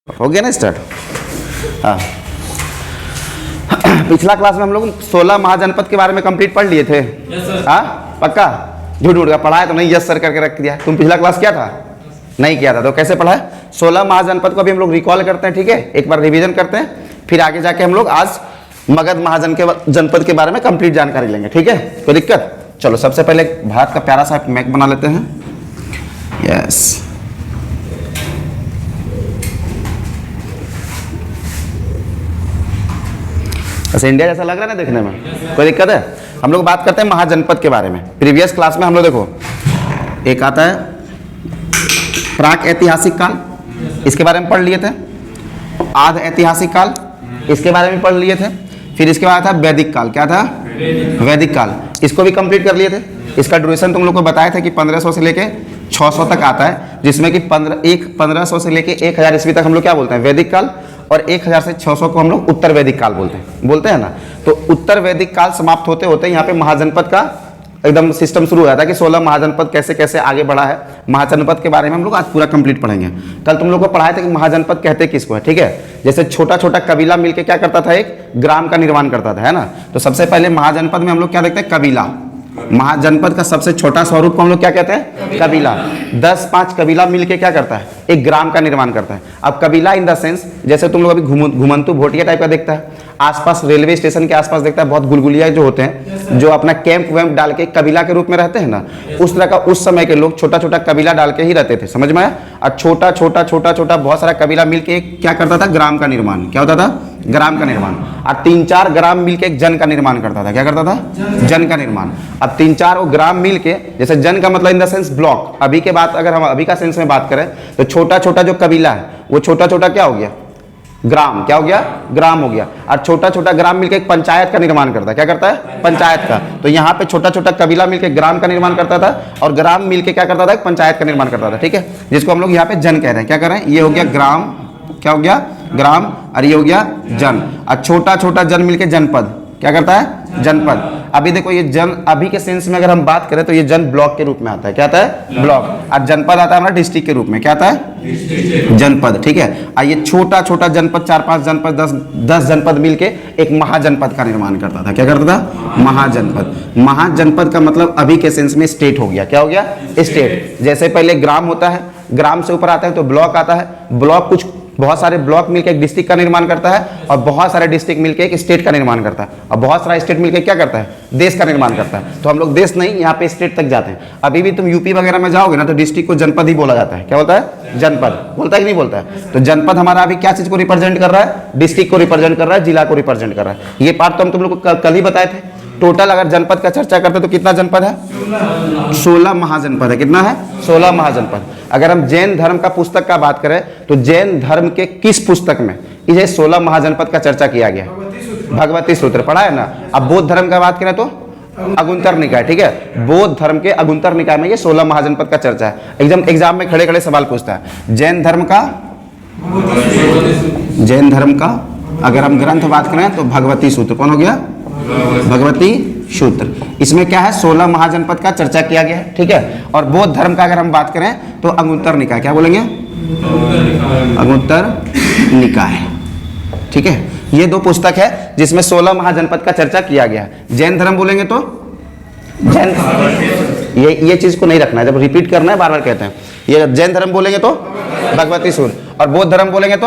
हो गया ना स्टार्ट। हाँ, पिछला क्लास में हम लोग 16 महाजनपद के बारे में कंप्लीट पढ़ लिए थे। हाँ पक्का, झूठ झूठ का पढ़ा है तो नहीं यस सर करके रख दिया। तुम पिछला क्लास किया था? नहीं किया था तो कैसे पढ़ा है? 16 महाजनपद को अभी हम लोग रिकॉल करते हैं, ठीक है, एक बार रिवीजन करते हैं, फिर आगे जाके हम लोग आज मगध महाजनपद के बारे में कंप्लीट जानकारी लेंगे, ठीक है। कोई दिक्कत? चलो सबसे पहले भारत का प्यारा सा मैप बना लेते हैं। यस, ऐसे इंडिया जैसा लग रहा है ना देखने में, कोई दिक्कत है? हम लोग बात करते हैं महाजनपद के बारे में। प्रीवियस क्लास में हम लोग देखो एक आता है प्राक ऐतिहासिक काल, इसके बारे में पढ़ लिए थे। आध ऐतिहासिक काल, इसके बारे में पढ़ लिए थे। फिर इसके बाद था वैदिक काल। क्या था? वैदिक काल, इसको भी कंप्लीट कर लिए थे। इसका ड्यूरेशन तुम लोग को बताया था कि 1500 से लेके 600 तक आता है, जिसमें कि 1500 से लेके 1000 ईस्वी तक हम लोग क्या बोलते हैं? वैदिक काल। और 1000 से 600 को हम लोग उत्तर वैदिक काल बोलते हैं ना। तो उत्तर वैदिक काल समाप्त होते होते यहाँ पे महाजनपद का एकदम सिस्टम शुरू हो जाता है कि 16 महाजनपद कैसे कैसे आगे बढ़ा है। महाजनपद के बारे में हम लोग आज पूरा कंप्लीट पढ़ेंगे। कल तुम लोग को पढ़ाया था कि महाजनपद कहते किसको है, ठीक है। जैसे छोटा छोटा कबीला मिलके क्या करता था? एक ग्राम का निर्माण करता था, है ना। तो सबसे पहले महाजनपद में हम लोग क्या देखते हैं? कबीला। महाजनपद का सबसे छोटा स्वरूप को हम लोग क्या कहते हैं? कबीला। 10-5 कबीला मिलके क्या करता है? एक ग्राम का निर्माण करता है। अब कबीला इन द सेंस, जैसे तुम लोग अभी घुमंतु भोटिया टाइप का देखता है, आसपास रेलवे स्टेशन के आसपास देखता है बहुत गुलगुलिया जो होते हैं, जो अपना कैंप वैम्प डाल के कबीला के रूप में रहते हैं ना, उस तरह का उस समय के लोग छोटा छोटा कबीला डाल के ही रहते थे, समझ में आया। और छोटा छोटा बहुत सारा कबीला मिलके क्या करता था? ग्राम का निर्माण। क्या होता था? ग्राम का निर्माण। और 3-4 ग्राम मिलके एक जन का निर्माण करता था। क्या करता था? जन का निर्माण। अब 3-4 ग्राम मिलके, जैसे जन का मतलब इन द सेंस ब्लॉक। अभी के बात अगर हम अभी का सेंस में बात करें तो छोटा छोटा जो कबीला है वो छोटा छोटा क्या हो गया? ग्राम। क्या हो गया? ग्राम हो गया। और छोटा छोटा ग्राम मिलके एक पंचायत का निर्माण करता है। क्या करता है? पंचायत का। तो यहाँ पे छोटा छोटा कबीला मिलके ग्राम का निर्माण करता था और ग्राम मिलके क्या करता था? एक पंचायत का निर्माण करता था, ठीक है, जिसको हम लोग यहाँ पे जन कह रहे हैं। क्या कर रहे हैं? ये हो गया ग्राम। क्या हो गया? ग्राम। और ये हो गया जन। और छोटा छोटा जन मिलके जनपद। क्या करता है? जनपद। अभी देखो ये जन, अभी के सेंस में अगर हम बात करें तो ये जन ब्लॉक के रूप में आता है। क्या आता है? ब्लॉक। और जनपद आता है हमारा डिस्ट्रिक्ट के रूप में। क्या आता है? जनपद, ठीक है। और ये छोटा छोटा जनपद, 4-5 जनपद, 10 जनपद मिलके एक महाजनपद का निर्माण करता था। क्या करता था? महाजनपद। महाजनपद का मतलब अभी के सेंस में स्टेट हो गया। क्या हो गया? स्टेट। जैसे पहले ग्राम होता है, ग्राम से ऊपर आता है तो ब्लॉक आता है, ब्लॉक कुछ बहुत सारे ब्लॉक मिलकर एक डिस्ट्रिक्ट का निर्माण करता है, और बहुत सारे डिस्ट्रिक्ट मिलकर एक स्टेट का निर्माण करता है, और बहुत सारा स्टेट मिलकर क्या करता है? देश का निर्माण करता है। तो हम लोग देश नहीं, यहाँ पे स्टेट तक जाते हैं। अभी भी तुम यूपी वगैरह में जाओगे ना तो डिस्ट्रिक्ट को जनपद ही बोला जाता है। क्या बोलता है? जनपद। बोलता है कि नहीं बोलता है? तो जनपद हमारा अभी क्या चीज को रिप्रेजेंट कर रहा है? डिस्ट्रिक्ट को रिप्रेजेंट कर रहा है, जिला को रिप्रेजेंट कर रहा है। ये पार्ट तो हम तुम लोग को कल ही बताए थे। टोटल अगर जनपद का चर्चा करते तो कितना जनपद है? 16 महाजनपद है। कितना है? 16 महाजनपद। अगर हम जैन धर्म का पुस्तक का बात करें तो जैन धर्म के किस पुस्तक में ये 16 महाजनपद का चर्चा किया गया? भगवती सूत्र पढ़ा है ना। अब बौद्ध धर्म का बात करें तो अगुंतर निकाय, ठीक है, बौद्ध धर्म के अगुंतर निकाय में ये 16 महाजनपद का चर्चा है। एकदम एग्जाम में खड़े खड़े सवाल पूछता है। जैन धर्म का अगर हम ग्रंथ बात करें तो भगवती सूत्र। कौन हो गया? भगवती सूत्र। इसमें क्या है? 16 महाजनपद का चर्चा किया गया है, ठीक है। और बौद्ध धर्म का अगर हम बात करें तो अगुंतर निकाय। क्या बोलेंगे? अगुंतर निकाय, ठीक है। ये 2 पुस्तक है जिसमें 16 महाजनपद का चर्चा किया गया है। जैन धर्म बोलेंगे तो जैन, ये चीज को नहीं रखना है, जब रिपीट करना है बार बार कहते हैं। ये जैन धर्म बोलेंगे तो भगवती सूत्र, और बौद्ध धर्म बोलेंगे तो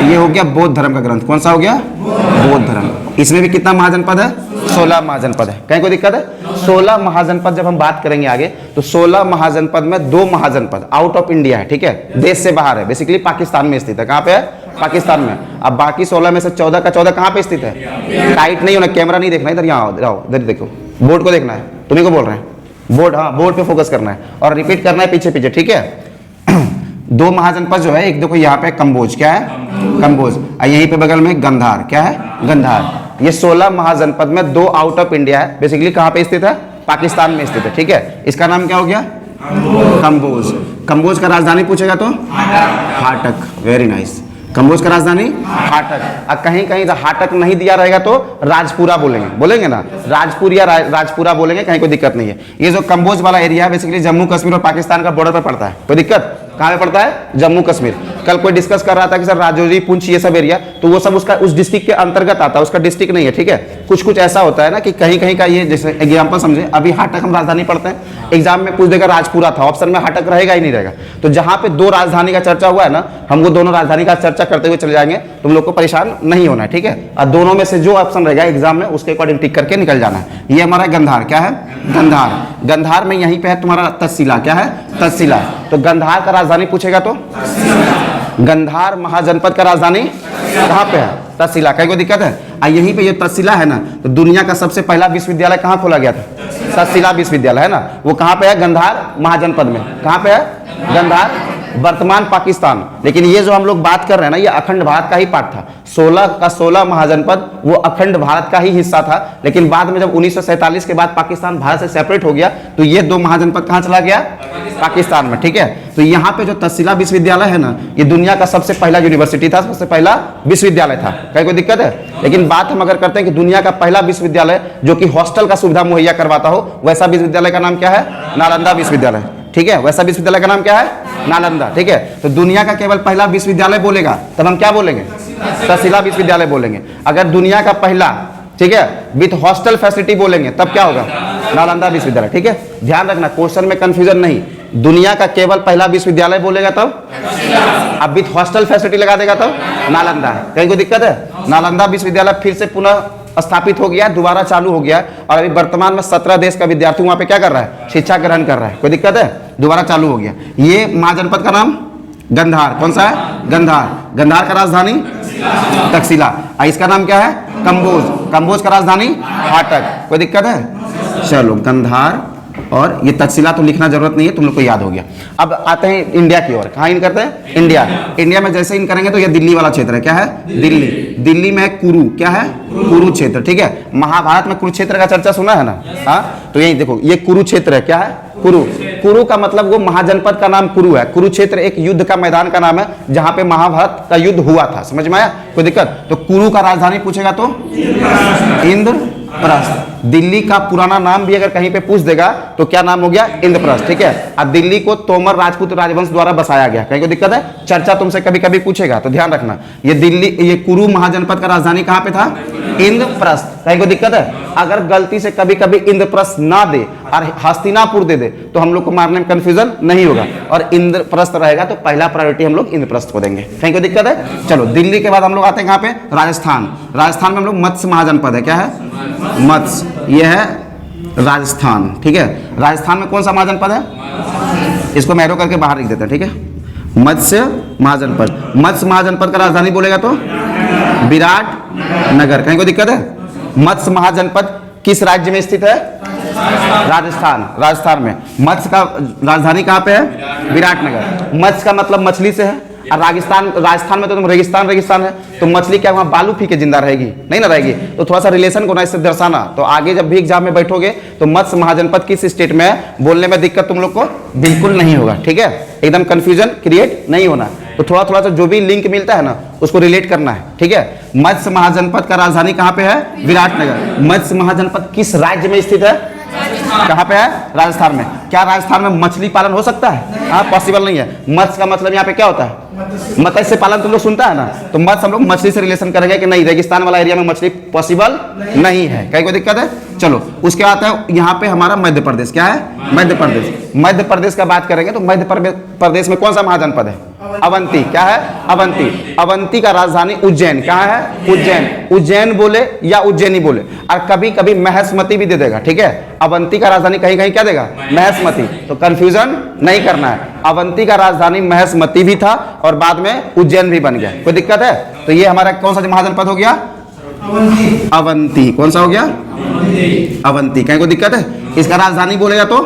ये हो गया बौद्ध धर्म का ग्रंथ। कौन सा हो गया? बौद्ध धर्म। इसमें भी कितना महाजनपद है? 16 महाजनपद है। कहीं कोई दिक्कत है? 16 महाजनपद जब हम बात करेंगे आगे तो 16 महाजनपद में 2 महाजनपद आउट ऑफ इंडिया है, ठीक है, देश से बाहर है, बेसिकली पाकिस्तान में स्थित है। कहाँ पे है? पाकिस्तान में। अब बाकी 16 में से 14 का 14 कहाँ पे स्थित है? टाइट नहीं होना, कैमरा नहीं देखना, इधर यहाँ आओ, इधर देखो, बोर्ड को देखना है। तुम्हीं को बोल रहे हैं, बोर्ड, हाँ बोर्ड पे फोकस करना है और रिपीट करना है पीछे पीछे, ठीक है। 2 महाजनपद जो है, एक देखो यहाँ पे कंबोज। क्या है? कंबोज। और यहीं पे बगल में गंधार। क्या है? गंधार। ये 16 महाजनपद में 2 आउट ऑफ इंडिया है, बेसिकली कहाँ पे स्थित है? पाकिस्तान में स्थित है, ठीक है। इसका नाम क्या हो गया? कंबोज। कंबोज का राजधानी पूछेगा तो हाटक। Very nice. कंबोज का राजधानी हाटक। और कहीं कहीं हाटक नहीं दिया रहेगा तो राजपुरा बोलेंगे ना, राजपुर या राजपुरा बोलेंगे, कहीं कोई दिक्कत नहीं है। ये जो कंबोज वाला एरिया है बेसिकली जम्मू कश्मीर और पाकिस्तान का बॉर्डर पर पड़ता है। कोई दिक्कत? कहाँ पे पड़ता है? जम्मू कश्मीर। कल कोई डिस्कस कर रहा था कि सर राजौरी, पुंछ, ये सब एरिया, तो वो सब उसका उस डिस्ट्रिक्ट के अंतर्गत आता है, उसका डिस्ट्रिक्ट नहीं है, ठीक है। कुछ कुछ ऐसा होता है ना कि कहीं कहीं का, ये जैसे एग्जाम्पल समझे, अभी हाटक हम राजधानी पढ़ते हैं, एग्जाम में पूछ देगा राजपुरा था, ऑप्शन में हाटक रहेगा ही नहीं रहेगा। तो जहां पे दो राजधानी का चर्चा हुआ है ना, हम वो दोनों राजधानी का चर्चा करते हुए चले जाएंगे, तुम लोग को परेशान नहीं होना है, ठीक है। और दोनों में से जो ऑप्शन रहेगा एग्जाम में उसके अकॉर्डिंग टिक करके निकल जाना है। ये हमारा गंधार, क्या है? गंधार। गंधार में यहीं पे है तुम्हारा तक्षशिला, क्या है? तक्षशिला। तो गंधार का राजधानी पूछेगा तो गंधार महाजनपद का राजधानी कहाँ पे है? तक्षशिला। कहीं कोई दिक्कत है? यहीं पे ये तक्षशिला है ना, तो दुनिया का सबसे पहला विश्वविद्यालय कहाँ खोला गया था? तक्षशिला विश्वविद्यालय, है ना। वो कहाँ पे है? गंधार महाजनपद में। कहाँ पे है? गंधार, वर्तमान पाकिस्तान। लेकिन ये जो हम लोग बात कर रहे हैं ना, ये अखंड भारत का ही पार्ट था। 16 का 16 महाजनपद वो अखंड भारत का ही हिस्सा था। लेकिन बाद में जब 1947 के बाद पाकिस्तान भारत से सेपरेट हो गया, तो ये दो महाजनपद कहाँ चला गया? पाकिस्तान में, ठीक है। तो यहाँ पे जो तक्षशिला विश्वविद्यालय है ना, ये दुनिया का सबसे पहला यूनिवर्सिटी था, सबसे पहला विश्वविद्यालय था। कहीं कोई दिक्कत है? लेकिन बात हम अगर करते हैं कि दुनिया का पहला विश्वविद्यालय जो कि हॉस्टल का सुविधा मुहैया करवाता हो, वैसा विश्वविद्यालय का नाम क्या है? नालंदा विश्वविद्यालय, ठीक है। वैसा विश्वविद्यालय का नाम क्या है? नालंदा, ठीक है। तो दुनिया का केवल पहला विश्वविद्यालय बोलेगा तब हम क्या बोलेंगे? तक्षशिला विश्वविद्यालय बोलेंगे। अगर दुनिया का पहला, ठीक है, विथ हॉस्टल फैसिलिटी बोलेंगे तब क्या होगा? नालंदा विश्वविद्यालय, ठीक है। ध्यान रखना, क्वेश्चन में कंफ्यूजन नहीं। दुनिया का केवल पहला विश्वविद्यालय बोलेगा तब, अब विथ हॉस्टल फैसिलिटी लगा देगा तब नालंदा है। कहीं कोई दिक्कत है? नालंदा विश्वविद्यालय फिर से पुनः स्थापित हो गया, दोबारा चालू हो गया, और अभी वर्तमान में 17 देश का विद्यार्थी वहां पे क्या कर रहा है? शिक्षा ग्रहण कर रहा है। कोई दिक्कत है? दोबारा चालू हो गया। ये महाजनपद का नाम गंधार। कौन सा है? गंधार। गंधार का राजधानी तक्षशिला। इसका नाम क्या है? कंबोज। कंबोज का राजधानी हाटक। कोई दिक्कत है? चलो, गंधार और ये तक्षशिला तो लिखना जरूरत नहीं है, तुम लोग को याद हो गया। अब आते हैं इंडिया की ओर। कहाँ इन करते हैं? इंडिया। इंडिया में जैसे इन करेंगे तो ये दिल्ली वाला क्षेत्र है, क्या है? दिल्ली। दिल्ली में है कुरु, क्या है? कुरुक्षेत्र, ठीक है। महाभारत में कुरुक्षेत्र का चर्चा सुना है ना? हाँ, तो यही देखो, ये कुरुक्षेत्र है, क्या है? कुरु। कुरु का मतलब वो महाजनपद का नाम कुरु है। कुरुक्षेत्र एक युद्ध का मैदान का नाम है जहां पे महाभारत का युद्ध हुआ था। समझ में आया? कोई दिक्कत? तो कुरु का राजधानी पूछेगा तो इंद्रप्रस्थ। दिल्ली का पुराना नाम भी अगर कहीं पे पूछ देगा तो क्या नाम हो गया? इंद्रप्रस्थ, ठीक है। अब दिल्ली को तोमर राजपूत राजवंश द्वारा बसाया गया। कहीं को दिक्कत है? चर्चा तुमसे कभी कभी पूछेगा, तो ध्यान रखना। ये दिल्ली, ये कुरु महाजनपद का राजधानी कहाँ पे था? इंद्रप्रस्थ। कहीं को दिक्कत है? अगर गलती से कभी कभी इंद्रप्रस्थ ना दे और हस्तिनापुर दे दे तो हम लोग को मारने में कंफ्यूजन नहीं होगा, और इंद्रप्रस्थ रहेगा तो पहला प्रायोरिटी हम लोग इंद्रप्रस्थ को देंगे। कहीं को दिक्कत है? चलो, दिल्ली के बाद हम लोग आते हैं कहाँ पे? राजस्थान। राजस्थान में हम लोग मत्स्य महाजनपद है, क्या है? मत्स्य। यह है राजस्थान, ठीक है। राजस्थान में कौन सा महाजनपद है? इसको मैं एरो करके बाहर लिख देते हैं, ठीक है। मत्स्य महाजनपद। मत्स्य महाजनपद का राजधानी बोलेगा तो विराट नगर। कहीं को दिक्कत है? मत्स्य महाजनपद किस राज्य में स्थित है? राजस्थान। राजस्थान में मत्स्य का राजधानी कहाँ पे है? विराटनगर। मत्स्य का मतलब मछली से है, और राजस्थान में तो तुम रेगिस्तान रेगिस्तान है, तो मछली क्या वहाँ बालू पी के जिंदा रहेगी? नहीं ना रहेगी। तो थोड़ा सा रिलेशन को ना इससे दर्शाना, तो आगे जब भी एग्जाम में बैठोगे तो मत्स्य महाजनपद किस स्टेट में है बोलने में दिक्कत तुम लोग को बिल्कुल नहीं होगा, ठीक है। एकदम कंफ्यूजन क्रिएट नहीं होना, तो थोड़ा थोड़ा सा जो भी लिंक मिलता है ना उसको रिलेट करना है, ठीक है। मत्स्य महाजनपद का राजधानी कहाँ पे है? विराटनगर। मत्स्य महाजनपद किस राज्य में स्थित है? कहाँ पे है? राजस्थान में। क्या राजस्थान में मछली पालन हो सकता है? हाँ, पॉसिबल नहीं है। मत्स्य का मतलब यहाँ पे क्या होता है? मत्स्य पालन तुम लोग सुनता है ना, तो मत्स्य हम लोग मछली से रिलेशन करेंगे कि नहीं, रेगिस्तान वाला एरिया में मछली पॉसिबल नहीं है। कहीं कोई दिक्कत है? चलो, उसके बाद है यहाँ पे हमारा मध्य प्रदेश। क्या है? मध्य प्रदेश। मध्य प्रदेश का बात करेंगे तो मध्य प्रदेश में कौन सा महाजनपद है? अवंती। क्या है? अवंती। अवंती का राजधानी उज्जैन। कहाँ है? उज्जैन। उज्जैन बोले या उज्जैनी बोले, और कभी कभी महेशमती भी दे देगा, ठीक है। अवंती का राजधानी कहीं कहीं क्या देगा? महेशमती। तो कंफ्यूजन नहीं करना है। अवंती का राजधानी महेशमती भी था और बाद में उज्जैन भी बन गया। कोई दिक्कत है? तो ये हमारा कौन सा महाजनपद हो गया? अवंती। कौन सा हो गया? अवंती। कहीं कोई दिक्कत है? इसका राजधानी बोलेगा तो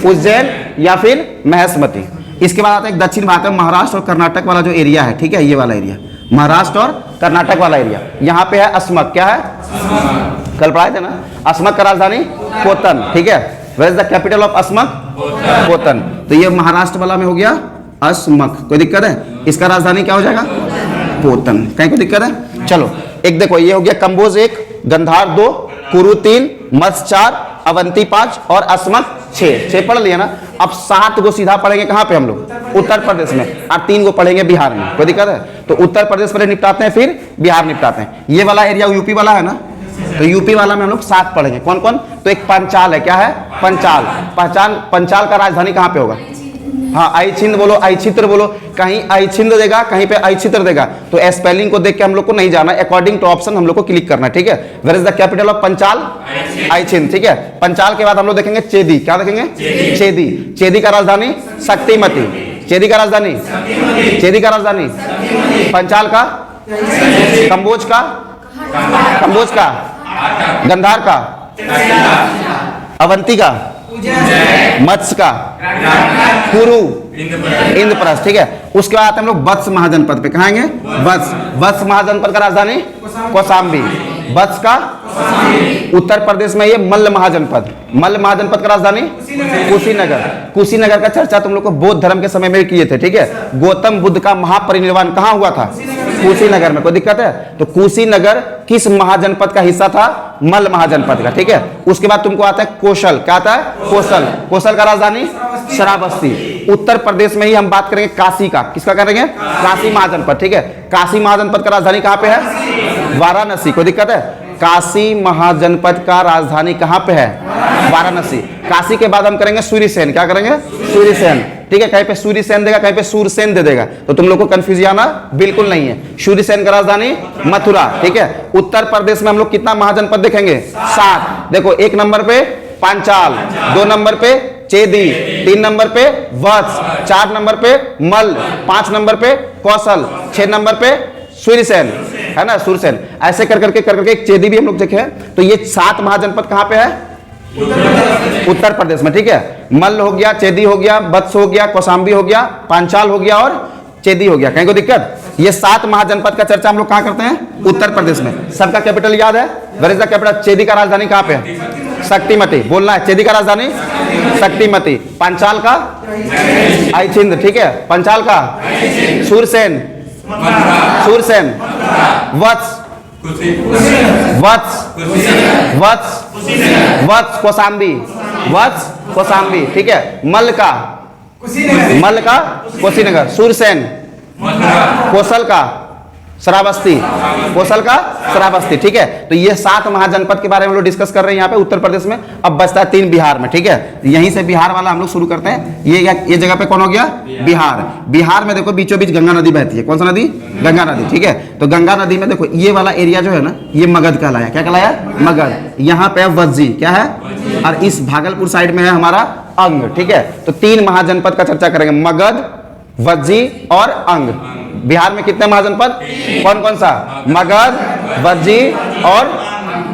उज्जैन या फिर महेशमती। इसके बाद आता है दक्षिण भारत में महाराष्ट्र और कर्नाटक वाला जो एरिया है, ठीक है, ये वाला एरिया, महाराष्ट्र और कर्नाटक वाला एरिया। यहाँ पे है अस्मक। क्या है? कल पढ़ाए थे ना। अस्मक का राजधानी कोतन, ठीक है। Where is the capital of Asmak? Kotan. तो ये महाराष्ट्र वाला में हो गया अस्मक। कोई दिक्कत है? इसका राजधानी क्या हो जाएगा? कोतन। कहीं कोई दिक्कत है? चलो, एक देखो, ये हो गया कंबोज 1, गंधार 2, कुरु 3, मत्स्य 4, अवंती 5 और अस्मक 6 पढ़ लिया ना। अब 7 को सीधा पढ़ेंगे कहाँ पे हम लोग, उत्तर प्रदेश में, और 3 को पढ़ेंगे बिहार में। कोई दिक्कत है? तो उत्तर प्रदेश पहले निपटाते हैं, फिर बिहार निपटाते हैं। ये वाला एरिया यूपी वाला है ना, तो यूपी वाला में हम लोग 7 पढ़ेंगे। कौन कौन? तो एक पंचाल है, क्या है? पंचाल। पंचाल का राजधानी कहाँ पे होगा? हाँ, आइछिंद बोलो, आइछित्र बोलो, कहीं आइछिंद देगा, कहीं पे आइछित्र देगा। तो स्पेलिंग को देख के हम लोग को नहीं जाना, अकॉर्डिंग टू ऑप्शन हम लोग को क्लिक करना है, ठीक है। Where is the capital of Panchal? आइछिंद, ठीक है। पंचाल के बाद हम लोग देखेंगे चेदी। क्या देखेंगे? चेदी। चेदी का राजधानी शक्तिमती। चेदी का राजधानी, चेदी का राजधानी पंचाल का, कंबोज का, कंबोज का, गंधार का, अवंती का, मत्स्य का, कुरु, इंद्रप्रस्थ, ठीक है। उसके बाद हम लोग वत्स महाजनपद पे। कहाँ आएंगे? वत्स महाजनपद का राजधानी कौशाम्बी। वत्स का उत्तर प्रदेश में ये मल्ल महाजनपद। मल्ल महाजनपद का राजधानी कुशीनगर। कुशीनगर का चर्चा तुम लोग को बौद्ध धर्म के समय में किए थे, ठीक है। गौतम बुद्ध का महापरिनिर्वाण कहाँ हुआ था? कुशीनगर में। कोई दिक्कत है? तो कुशीनगर किस महाजनपद का हिस्सा था? मल्ल महाजनपद का, ठीक है। उसके बाद तुमको आता है कौशल। क्या आता है? कौशल। कौशल का राजधानी श्रावस्ती। उत्तर प्रदेश में ही हम बात करेंगे काशी का। किसका करेंगे? काशी महाजनपद, ठीक है। काशी महाजनपद का राजधानी कहाँ पे है? वाराणसी। कोई दिक्कत है? काशी महाजनपद का राजधानी कहाँ पे है? वाराणसी। काशी के बाद हम करेंगे सूर्यसेन। क्या करेंगे? सूर्यसेन, ठीक है। कहीं पे सूर्यसेन देगा, कहीं पे सूरसेन दे देगा, तो तुम लोग को कंफ्यूज आना बिल्कुल नहीं है। सूर्यसेन का राजधानी मथुरा, ठीक है। उत्तर प्रदेश में हम लोग कितना महाजनपद देखेंगे? 7। देखो, 1 नंबर पे पांचाल, 2 नंबर पे चेदी, 3 नंबर पे वत्स, 4 नंबर पे मल्ल, 5 नंबर पे कौशल, 6 नंबर पे सूर्यसेन, है ना, सूरसेन। ऐसे कर करके एक चेदी भी हम लोग देखे हैं। तो ये 7 महाजनपद कहाँ पे है? उत्तर प्रदेश में, ठीक है। मल्ल हो गया, चेदी हो गया, वत्स हो गया, कौशाम्बी हो गया, पांचाल हो गया और चेदी हो गया। कहीं को दिक्कत? ये 7 महाजनपद का चर्चा हम लोग कहाँ करते हैं? उत्तर प्रदेश में। सबका कैपिटल याद है? Where is the capital? Chedi का राजधानी कहाँ पे है? शक्तिमती। बोलना है, चेदी का राजधानी शक्तिमती। पंचाल का आइछिंद, ठीक है। पंचाल का सूरसेन, सूरसेन। वत्स, वत्स, वत्स, वत्स कौशाम्बी, वत्स कौशाम्बी, ठीक है। मल्ल का, मल्ल का कुशीनगर। सूरसेन, कौशल का श्रावस्ती, कौशल का श्रावस्ती, ठीक है। तो ये 7 महाजनपद के बारे में हम लोग डिस्कस कर रहे हैं यहाँ पे उत्तर प्रदेश में। अब बचता है 3 बिहार में, ठीक है। यहीं से बिहार वाला हम लोग शुरू करते हैं। ये जगह पे कौन हो गया? बिहार। बिहार में देखो बीचों बीच गंगा नदी बहती है। कौन सा नदी? गंगा नदी, ठीक है। तो गंगा नदी में देखो ये वाला एरिया जो है ना, ये मगध कहलाया। क्या कहलाया? मगध। यहाँ पे वज्जी, क्या है? और इस भागलपुर साइड में है हमारा अंग, ठीक है। तो 3 महाजनपद का चर्चा करेंगे, मगध, वज्जी और अंग। बिहार में कितने महाजनपद? कौन कौन सा? मगध, वज्जी और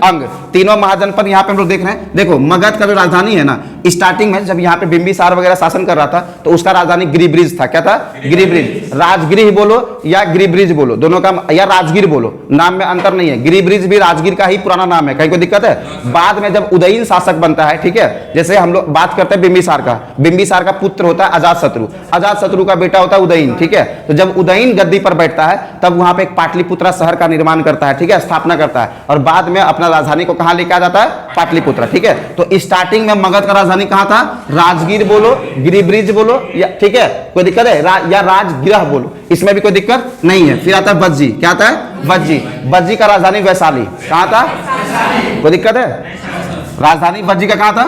अंग। तीनों महाजनपद यहाँ पे हम लोग देख रहे हैं। देखो, मगध का जो राजधानी है ना, स्टार्टिंग में जब यहाँ पे बिंबिसार वगैरह शासन कर रहा था, तो उसका राजधानी गिरिब्रिज था। क्या था? गिरिब्रिज। राजगिर बोलो या गिरिब्रिज बोलो, दोनों का, या राजगिर बोलो, नाम में अंतर नहीं है। गिरिब्रिज भी राजगिर का ही पुराना नाम है। कहीं कोई दिक्कत है? बाद में जब उदयन शासक बनता है, ठीक है, जैसे हम लोग बात करते हैं बिंबिसार का, बिंबिसार का पुत्र होता है अजातशत्रु, अजातशत्रु का बेटा होता है उदयन, ठीक है। तो जब उदयन गद्दी पर बैठता है, तब वहां पे एक पाटलिपुत्रा शहर का निर्माण करता है, ठीक है, स्थापना करता है, और बाद में अपना राजधानी को कहां लेके आ जाता है? पाटलिपुत्रा, ठीक है। तो स्टार्टिंग में मगध का राजधानी कहां था? राजगीर बोलो, गिरिब्रिज बोलो, या ठीक है, कोई दिक्कत है? या राजगिरह बोलो, इसमें भी कोई दिक्कत नहीं है। फिर आता है वज्जी। क्या आता है? वज्जी। वज्जी का राजधानी वैशाली। कहां था? कोई दिक्कत है? राजधानी वज्जी का कहां था?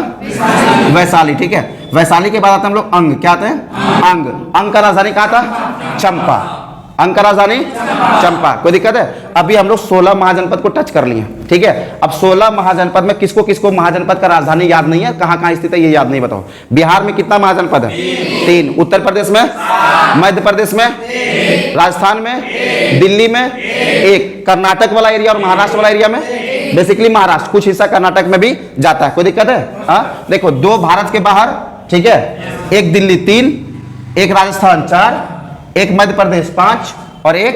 वैशाली, ठीक है। वैशाली के बाद आता हम लोग अंग। क्या आते हैं? अंग। अंग का राजधानी कहां था? चंपा। अंग का राजधानी चंपा। कोई दिक्कत है? अभी हम लोग 16 महाजनपद को टच कर लिए, ठीक है। अब 16 महाजनपद में किसको किसको महाजनपद का राजधानी याद नहीं है, कहां कहां स्थित है ये याद नहीं, बताओ। बिहार में कितना महाजनपद है? 3। उत्तर प्रदेश में, मध्य प्रदेश में, राजस्थान में, दिल्ली में 1, कर्नाटक वाला एरिया और महाराष्ट्र वाला एरिया में, बेसिकली महाराष्ट्र, कुछ हिस्सा कर्नाटक में भी जाता है। कोई दिक्कत है? हाँ, देखो, 2 भारत के बाहर, ठीक है, 1 दिल्ली 3, 1 राजस्थान 4, 1 मध्य प्रदेश 5 और 1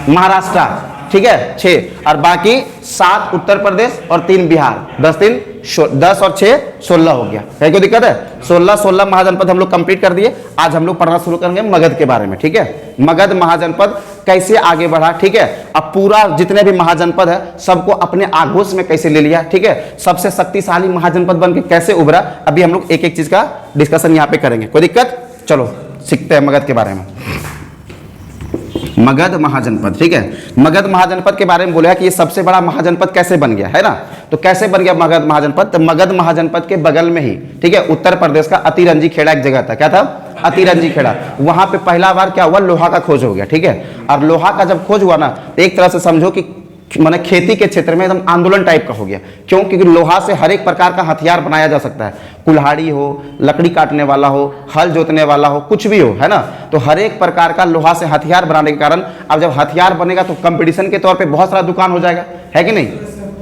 महाराष्ट्र, ठीक है, 6, और बाकी 7 उत्तर प्रदेश और 3 बिहार, 10 3 10 और 6 16 हो गया। कहीं कोई दिक्कत है? 16 महाजनपद हम लोग कंप्लीट कर दिए। आज हम लोग पढ़ना शुरू करेंगे मगध के बारे में, ठीक है। मगध महाजनपद कैसे आगे बढ़ा, ठीक है। अब पूरा जितने भी महाजनपद है सबको अपने आगोश में कैसे ले लिया, ठीक है। सबसे शक्तिशाली महाजनपद बन के कैसे उभरा, अभी हम लोग एक एक चीज का डिस्कशन यहाँ पे करेंगे। कोई दिक्कत? चलो सीखते हैं मगध के बारे में। मगध महाजनपद, ठीक है। मगध महाजनपद के बारे में बोला कि ये सबसे बड़ा महाजनपद कैसे बन गया, है ना। तो कैसे बन गया मगध महाजनपद? तो मगध महाजनपद के बगल में ही, ठीक है, उत्तर प्रदेश का अतिरंजी खेड़ा एक जगह था। क्या था? अतिरंजी खेड़ा। वहां पे पहला बार क्या हुआ, लोहा का खोज हो गया, ठीक है। और लोहा का जब खोज हुआ ना, तो एक तरह से समझो कि माने खेती के क्षेत्र में एकदम आंदोलन टाइप का हो गया। क्यों? क्योंकि लोहा से हर एक प्रकार का हथियार बनाया जा सकता है। कुल्हाड़ी हो, लकड़ी काटने वाला हो, हल जोतने वाला हो, कुछ भी हो, है ना। तो हर एक प्रकार का लोहा से हथियार बनाने के कारण अब जब हथियार बनेगा तो कंपटीशन के तौर पे बहुत सारा दुकान हो जाएगा, है कि नहीं।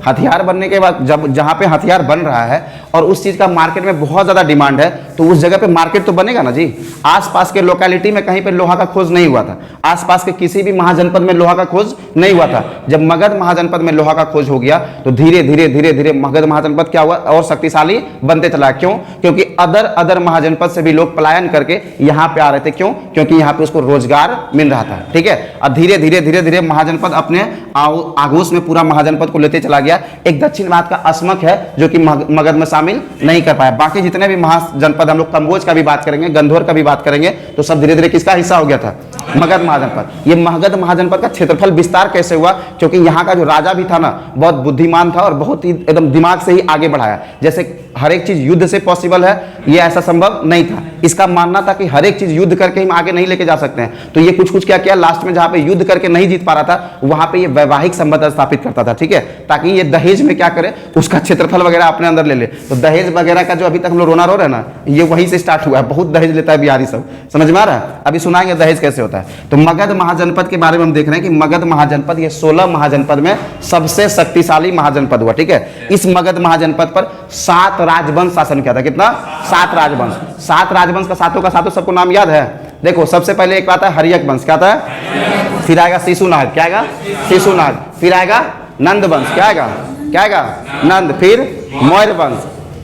हथियार बनने के बाद जब जहाँ पे हथियार बन रहा है और उस चीज़ का मार्केट में बहुत ज़्यादा डिमांड है, तो उस जगह पे मार्केट तो बनेगा ना जी। आसपास के लोकेलिटी में कहीं पे लोहा का खोज नहीं हुआ था, आसपास के किसी भी महाजनपद में लोहा का खोज नहीं हुआ था। जब मगध महाजनपद में लोहा का खोज हो गया तो धीरे धीरे धीरे धीरे मगध महाजनपद क्या हुआ, और शक्तिशाली बनते चला। क्यों? क्योंकि अदर महाजनपद से भी लोग पलायन करके यहाँ पे आ रहे थे। क्यों? क्योंकि यहाँ पे उसको रोजगार मिल रहा था, ठीक है। और धीरे धीरे धीरे धीरे महाजनपद अपने आगोश में पूरा महाजनपद को लेते चला गया। एक दक्षिण भारत का अस्मक है जो कि मगध में शामिल नहीं कर पाया। बाकी जितने भी महाजनपद हम लोग कम्बोज का भी बात करेंगे, गंधौर का भी बात करेंगे, तो सब धीरे धीरे किसका हिस्सा हो गया था? मगध महाजनपद। ये मगध महाजनपद का क्षेत्रफल विस्तार कैसे हुआ? क्योंकि यहाँ का जो राजा भी था ना, बहुत बुद्धिमान था और बहुत ही एकदम दिमाग से ही आगे बढ़ाया। जैसे हर एक चीज युद्ध से पॉसिबल है, ये ऐसा संभव नहीं था। इसका मानना था कि हर एक चीज युद्ध करके हम आगे नहीं लेके जा सकते हैं। तो ये कुछ कुछ क्या किया, लास्ट में जहाँ पे युद्ध करके नहीं जीत पा रहा था, वहां पे ये वैवाहिक संबंध स्थापित करता था, ठीक है। ताकि ये दहेज में क्या करे, उसका क्षेत्रफल वगैरह अपने अंदर ले ले। तो दहेज वगैरह का जो अभी तक हम लोग रोना रो रहे हैं ना, ये वहीं से स्टार्ट हुआ है। बहुत दहेज लेता है बिहारी सब, समझ में आ रहा है। अभी सुनाएंगे दहेज कैसे होता है। तो मगध महाजनपद के बारे में हम देख रहे हैं कि मगध महाजनपद ये 16 महाजनपद में सबसे शक्तिशाली महाजनपद हुआ, ठीक है। इस मगध महाजनपद पर 7 राजवंश शासन किया था। कितना? 7 राजवंश। 7 राजवंश का सातों सबको नाम याद है? देखो, सबसे पहले एक आता है हर्यक वंश। क्या आता है? फिर आएगा शिशुनाग। क्या आएगा? शिशुनाग। फिर आएगा नंद वंश। क्या आएगा? क्या आएगा? नंद। फिर मौर्य वंश,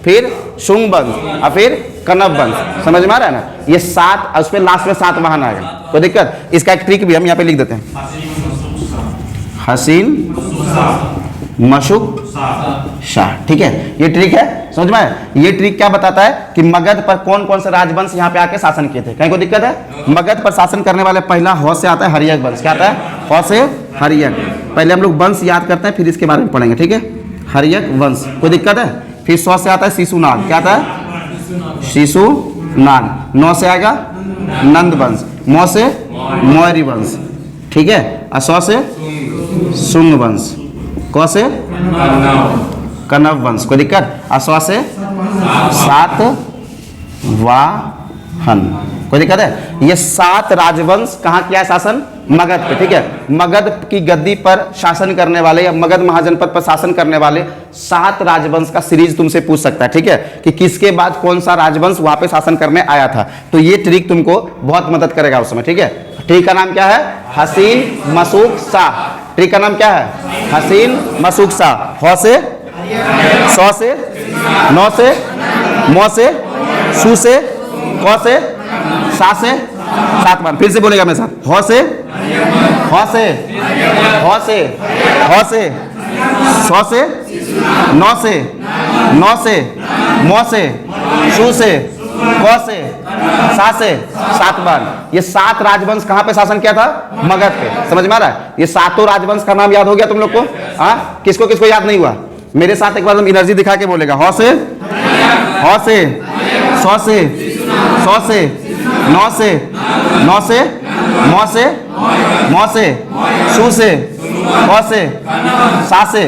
फिर शुंग वंश और फिर कनव वंश। समझ में आ रहा है ना। ये 7, उस पर लास्ट में 7 वाहन आएगा। कोई दिक्कत? इसका एक ट्रिक भी हम यहाँ पे लिख देते हैं। हसीन मशुक शाह, ठीक है। ये ट्रिक है, समझ में आया? ये ट्रिक क्या बताता है कि मगध पर कौन कौन से राजवंश यहाँ पे आके शासन किए थे। कहीं को दिक्कत है? मगध पर शासन करने वाले पहला हौ से आता है हर्यक वंश। क्या आता है? हौ से हर्यक। पहले हम लोग वंश याद करते हैं, फिर इसके बारे में पढ़ेंगे, ठीक है। हर्यक वंश। कोई दिक्कत है? फिर 100 से आता है शिशुनाग। क्या आता है? शिशुनाग। 9 से आएगा नंद वंश। 9 से मौर्य वंश, ठीक है। और 100 से शुंग वंश। क से कनव वंश। कोई दिक्कत? और 100 से सातवाहन। कोई दिक्कत है? ये 7 राजवंश कहाँ किया है शासन? मगध पे, ठीक है। मगध की गद्दी पर शासन करने वाले या मगध महाजनपद पर शासन करने वाले 7 राजवंश का सीरीज तुमसे पूछ सकता है, ठीक है, कि किसके बाद कौन सा राजवंश वहां पे शासन करने आया था। तो ये ट्रिक तुमको बहुत मदद करेगा उस समय, ठीक है। ट्रिक का नाम क्या है? हसीन मशुक शाह। ट्रिक का नाम क्या है? हसीन मशुक शाह। हौ से 100 से 9 से मौ से सू से क से सा से 7 बार। फिर से बोलेगा मेरे साथ। हौ से 100 से 9 से मौ से सू से क से सा से 7 बार। ये 7 राजवंश कहाँ पे शासन किया था? मगध पे। समझ में आ रहा है? ये 7 राजवंश का नाम याद हो गया तुम लोग को? हाँ, किसको किसको याद नहीं हुआ? मेरे साथ एक बार तुम एनर्जी दिखा के बोलेगा। हौ से 100 से 9 से मौ से सू से क से सा से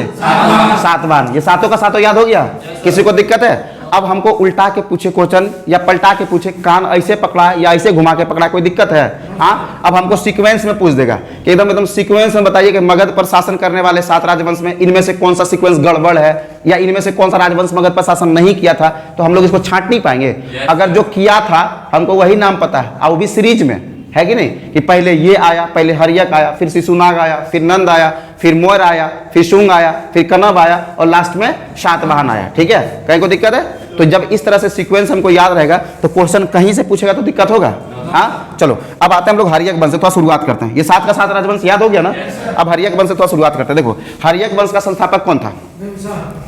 7 बार। ये सातों का सातों याद हो गया? किसी को दिक्कत है? अब हमको उल्टा के पूछे क्वेश्चन या पलटा के पूछे, कान ऐसे पकड़ा या ऐसे घुमा के पकड़ा, कोई दिक्कत है? हाँ, अब हमको सीक्वेंस में पूछ देगा कि एकदम सीक्वेंस में बताइए कि मगध पर शासन करने वाले 7 राजवंश में इनमें से कौन सा सीक्वेंस गड़बड़ है या इनमें से कौन सा राजवंश मगध पर शासन नहीं किया था। तो हम लोग इसको छांट नहीं पाएंगे। अगर जो किया था हमको वही नाम पता है और वो भी सीरीज में, है कि नहीं, कि पहले ये आया, पहले हर्यक आया, फिर शिशुनाग आया, फिर नंद आया, फिर मोर आया, फिर शुंग आया, फिर कनब आया और लास्ट में शातवाहन आया। ठीक है, कहीं को दिक्कत है? तो जब इस तरह से सीक्वेंस हमको याद रहेगा तो क्वेश्चन कहीं से पूछेगा तो दिक्कत होगा। हाँ, चलो अब आते हैं हम लोग हर्यक वंश से थोड़ा शुरुआत करते हैं। ये 7 का 7 राजवंश याद हो गया ना। अब हर्यक वंश से थोड़ा शुरुआत करते हैं। देखो हर्यक वंश का संस्थापक कौन था?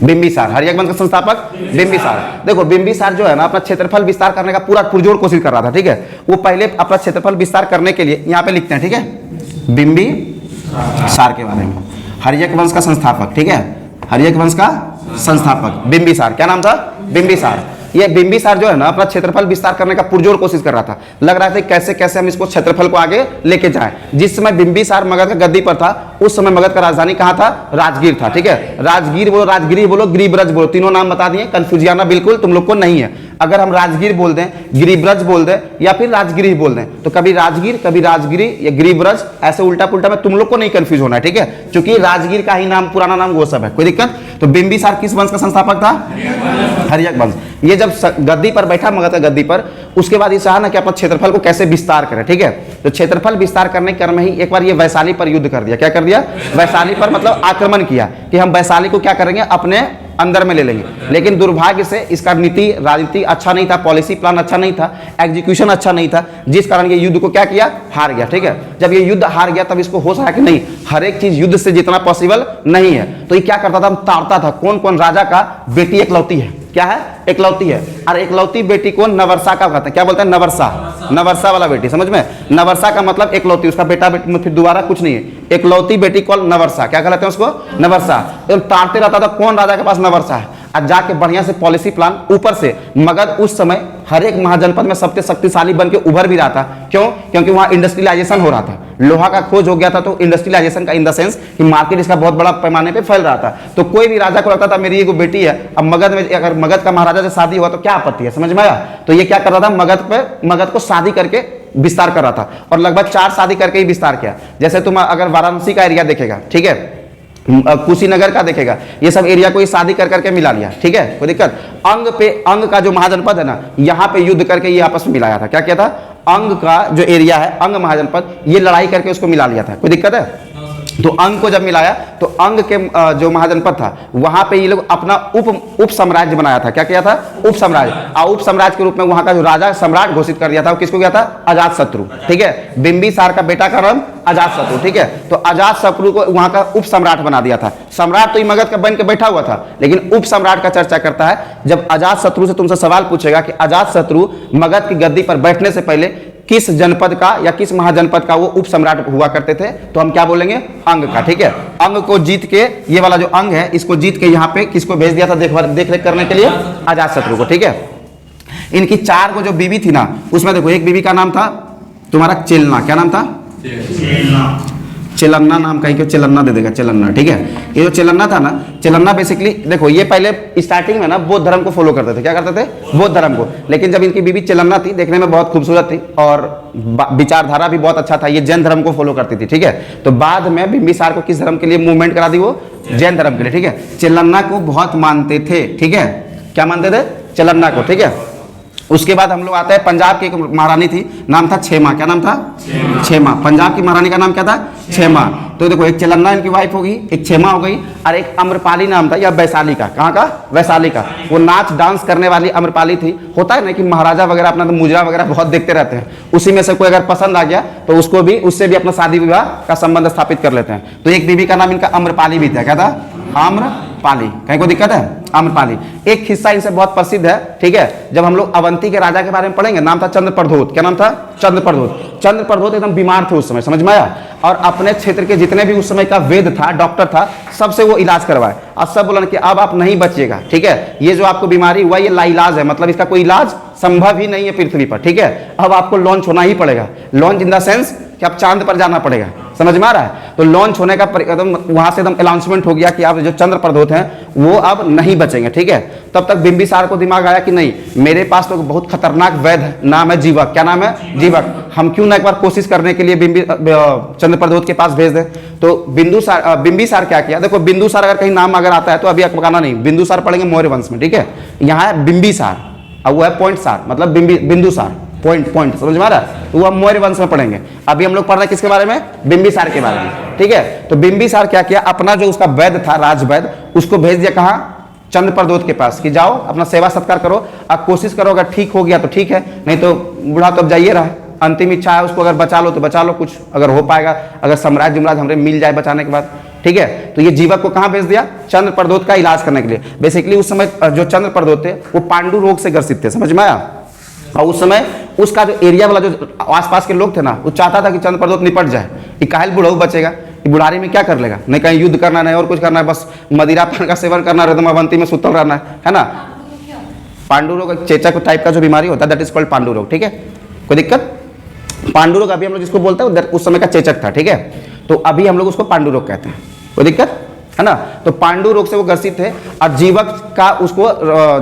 बिंबिसार। हर्यक वंश का संस्थापक बिंबिसार। देखो बिंबिसार जो है ना अपना क्षेत्रफल विस्तार करने का पूरा पुरजोर कोशिश कर रहा था। ठीक है, वो पहले अपना क्षेत्रफल विस्तार करने के लिए यहाँ पे लिखते हैं। ठीक है, बिंबिसार के बारे में, हर्यक वंश का संस्थापक। ठीक है, हर्यक वंश का संस्थापक बिंबिसार। क्या नाम था? बिंबिसार। ये बिंबिसार जो है ना अपना क्षेत्रफल विस्तार करने का पुरजोर कोशिश कर रहा था। लग रहा था कैसे कैसे हम इसको क्षेत्रफल को आगे लेके जाएं। जिस समय बिंबिसार मगध का गद्दी पर था उस समय मगध का राजधानी कहाँ था? राजगीर था। ठीक है, राजगीर बोलो, राजगिरी बोलो, गिरिब्रज बोलो, तीनों नाम बता दिए, कंफ्यूजियाना बिल्कुल तुम लोग को नहीं है। अगर हम राजगीर बोल दें, गिरिब्रज बोल दें या फिर राजगिरी बोल दें तो कभी राजगीर कभी राजगिरी या गिरिब्रज ऐसे उल्टा पुल्टा में तुम लोग को नहीं कंफ्यूज होना है। ठीक है, क्योंकि राजगीर का ही नाम पुराना नाम वो सब है, कोई दिक्कत। तो बिंबिसार किस वंश का संस्थापक था? हर्यक वंश। ये जब गद्दी पर बैठा मगध का गद्दी पर, उसके बाद ये चाहा ना कि अपना क्षेत्रफल को कैसे विस्तार करें। ठीक है, तो क्षेत्रफल विस्तार करने के क्रम में ही एक बार ये वैशाली पर युद्ध कर दिया। क्या कर दिया? वैशाली पर मतलब आक्रमण किया कि हम वैशाली को क्या करेंगे? अपने अंदर में ले लेंगे। लेकिन दुर्भाग्य से इसका नीति राजनीति अच्छा नहीं था, पॉलिसी प्लान अच्छा नहीं था, एग्जीक्यूशन अच्छा नहीं था, जिस कारण ये युद्ध को क्या किया? हार गया। ठीक है, जब ये युद्ध हार गया तब इसको होश आया कि नहीं, हर एक चीज युद्ध से जितना पॉसिबल नहीं है। तो ये क्या करता था? ताड़ता था कौन कौन राजा का बेटी एकलौती है। क्या है? एकलौती है। और एकलौती बेटी को नवरसा का कहते हैं। क्या बोलते हैं? नवरसा। नवरसा वाला बेटी, समझ में? नवरसा का मतलब एकलौती, उसका बेटा बेटी फिर दोबारा कुछ नहीं है, एकलौती बेटी को नवरसा। क्या कहते हैं उसको? नवरसा। तो ताड़ते रहता था कौन राजा के पास नवरसा है, और जाके बढ़िया से पॉलिसी प्लान ऊपर से। मगध उस समय हर एक महाजनपद में सबसे शक्तिशाली बन के उभर भी रहा था। क्यों? क्योंकि वहां इंडस्ट्रियलाइजेशन हो रहा था, लोहा का खोज हो गया था। तो इंडस्ट्रियलाइजेशन का इन द सेंस कि मार्केट इसका बहुत बड़ा पैमाने पे फैल रहा था। तो कोई भी राजा को लगता था मेरी एक बेटी है, अब मगध में अगर मगध का महाराजा से शादी हुआ तो क्या आपत्ति है, समझ में आया? तो ये क्या कर रहा था? मगध को शादी करके विस्तार कर रहा था और लगभग 4 शादी करके ही विस्तार किया। जैसे तुम अगर वाराणसी का एरिया देखेगा, ठीक है, कुशीनगर का देखेगा, ये सब एरिया को ये शादी कर करके मिला लिया। ठीक है, कोई दिक्कत? अंग पे अंग का जो महाजनपद है ना, यहाँ पे युद्ध करके ये आपस में मिलाया था। क्या किया था? अंग का जो एरिया है, अंग महाजनपद, ये लड़ाई करके उसको मिला लिया था। कोई दिक्कत है? तो अंग को जब मिलाया तो अंग के जो महाजनपद था वहां पे ये लोग अपना उप साम्राज्य बनाया था। क्या किया था? उप साम्राज्य। और उप साम्राज्य के रूप में वहां का जो राजा सम्राट घोषित कर दिया था वो किसको किया था? अजातशत्रु। ठीक है, बिंबिसार का बेटा का नाम अजातशत्रु। ठीक है, तो अजातशत्रु को वहां का उप सम्राट बना दिया था। सम्राट तो ये मगध का बन के बैठा हुआ था, लेकिन उप सम्राट का चर्चा करता है। जब अजातशत्रु से तुमसे सवाल पूछेगा कि अजातशत्रु मगध की गद्दी पर बैठने से पहले किस जनपद का या किस महाजनपद का वो उप सम्राट हुआ करते थे, तो हम क्या बोलेंगे? अंग का। ठीक है, अंग को जीत के, ये वाला जो अंग है इसको जीत के यहाँ पे किसको भेज दिया था देख रेख करने के लिए? अजातशत्रु को। ठीक है, इनकी 4 को जो बीवी थी ना, उसमें देखो एक बीवी का नाम था तुम्हारा चेलना। क्या नाम था? चेलन्ना नाम, कहीं क्यों चेलन्ना दे देगा, चेलन्ना। ठीक है, ये जो चेलन्ना था ना, चेलन्ना बेसिकली देखो ये पहले स्टार्टिंग में ना बौद्ध धर्म को फॉलो करते थे। क्या करते थे? बौद्ध धर्म को। लेकिन जब इनकी बीवी चेलन्ना थी, देखने में बहुत खूबसूरत थी और विचारधारा भी बहुत अच्छा था, ये जैन धर्म को फॉलो करती थी। ठीक है, तो बाद में बिंबिसार को किस धर्म के लिए मूवमेंट करा दी? वो जैन धर्म के लिए। ठीक है, चेलन्ना को बहुत मानते थे। ठीक है, क्या मानते थे? चेलन्ना को। ठीक है, उसके बाद हम लोग आते हैं पंजाब की एक महारानी थी, नाम था क्षेमा। क्या नाम था? क्षेमा। पंजाब की महारानी का नाम क्या था? क्षेमा। तो देखो एक चेलन्ना इनकी वाइफ होगी, एक क्षेमा हो गई, और एक अम्रपाली नाम था या वैशाली का। कहाँ का? वैशाली का। वो नाच डांस करने वाली अम्रपाली थी। होता है ना कि महाराजा वगैरह अपना तो मुजरा वगैरह बहुत देखते रहते हैं, उसी में से कोई अगर पसंद आ गया तो उसको भी उससे भी अपना शादी विवाह का संबंध स्थापित कर लेते हैं। तो एक बीवी का नाम इनका अम्रपाली भी था। क्या था? आम्रपाली। कहीं को दिक्कत है? आम्रपाली। एक हिस्सा इनसे बहुत प्रसिद्ध है। ठीक है, जब हम लोग अवंती के राजा के बारे में पढ़ेंगे, नाम था चंद्रप्रद्योत। क्या नाम था? चंद्रप्रद्योत। चंद्रप्रद्योत एकदम बीमार थे उस समय, समझ में आया? और अपने क्षेत्र के जितने भी उस समय का वेद था, डॉक्टर था, सबसे वो इलाज करवाए और सब बोला कि अब आप नहीं बचिएगा। ठीक है, ये जो आपको बीमारी हुआ ये लाइलाज है, मतलब इसका कोई इलाज संभव ही नहीं है पृथ्वी पर। ठीक है, अब आपको लॉन्च होना ही पड़ेगा। लॉन्च इन द सेंस कि अब चांद पर जाना पड़ेगा, समझ में आ रहा है? तो लॉन्च होने का एकदम वहां से एकदम अनाउंसमेंट हो गया कि आप जो चंद्रप्रद्योत हैं वो अब नहीं बचेंगे। ठीक है, तब तक बिंबिसार को दिमाग आया कि नहीं, मेरे पास तो बहुत खतरनाक वैद्य नाम है जीवक। क्या नाम है? जीवक। हम क्यों ना एक बार कोशिश करने के लिए चंद्रप्रद्योत के पास भेज दें। तो बिंबिसार क्या किया? देखो बिंदुसार अगर कहीं नाम अगर आता है तो अभी अकबकाना नहीं, बिंदुसार पढ़ेंगे मौर्य वंश में। ठीक है, यहाँ है बिंबिसार और वो है पॉइंट सार, मतलब बिंदुसार। पॉइंट पॉइंट, समझ में आ रहा है? तो वो हम मौर्य वंश में पढ़ेंगे। अभी हम लोग पढ़ रहे हैं किसके बारे में? बिंबिसार के बारे में, ठीक है। तो बिंबिसार क्या किया, अपना जो उसका वैद्य था, राजवैद्य, उसको भेज दिया कहाँ? चंद्रप्रदोत के पास, कि जाओ अपना सेवा सत्कार करो, आप कोशिश करो, अगर ठीक हो गया तो ठीक है, नहीं तो बूढ़ा तो अब जाइए रहा है, अंतिम इच्छा है उसको, अगर बचा लो तो बचा लो, कुछ अगर हो पाएगा, अगर साम्राज्य हमरे मिल जाए बचाने के बाद, ठीक है। तो ये जीवक को कहाँ भेज दिया? चंद्रप्रदोत का इलाज करने के लिए। बेसिकली उस समय जो चंद्रप्रदोत थे वो पांडु रोग से ग्रसित थे, समझ में आया? और उस समय उसका जो एरिया वाला जो आसपास के लोग थे ना, वो चाहता था कि चंद्रप्रदोत निपट जाए, कि काहिल बुढ़ऊ बचेगा, कि बुढ़ारी में क्या कर लेगा, नहीं कहीं युद्ध करना, नहीं और कुछ करना है, बस मदिरा पान का सेवन करना, एकदम अवंती में सुतल रहना है ना। पांडु रोग एक चेचक टाइप का जो बीमारी होता है, दैट इज कॉल्ड पांडु रोग, ठीक है। कोई दिक्कत? पांडु रोग अभी हम लोग जिसको बोलते हैं उस समय का चेचक था, ठीक है। तो अभी हम लोग उसको पांडु रोग कहते हैं, कोई दिक्कत है ना। तो पांडु रोग से वो ग्रसित थे, और जीवक का उसको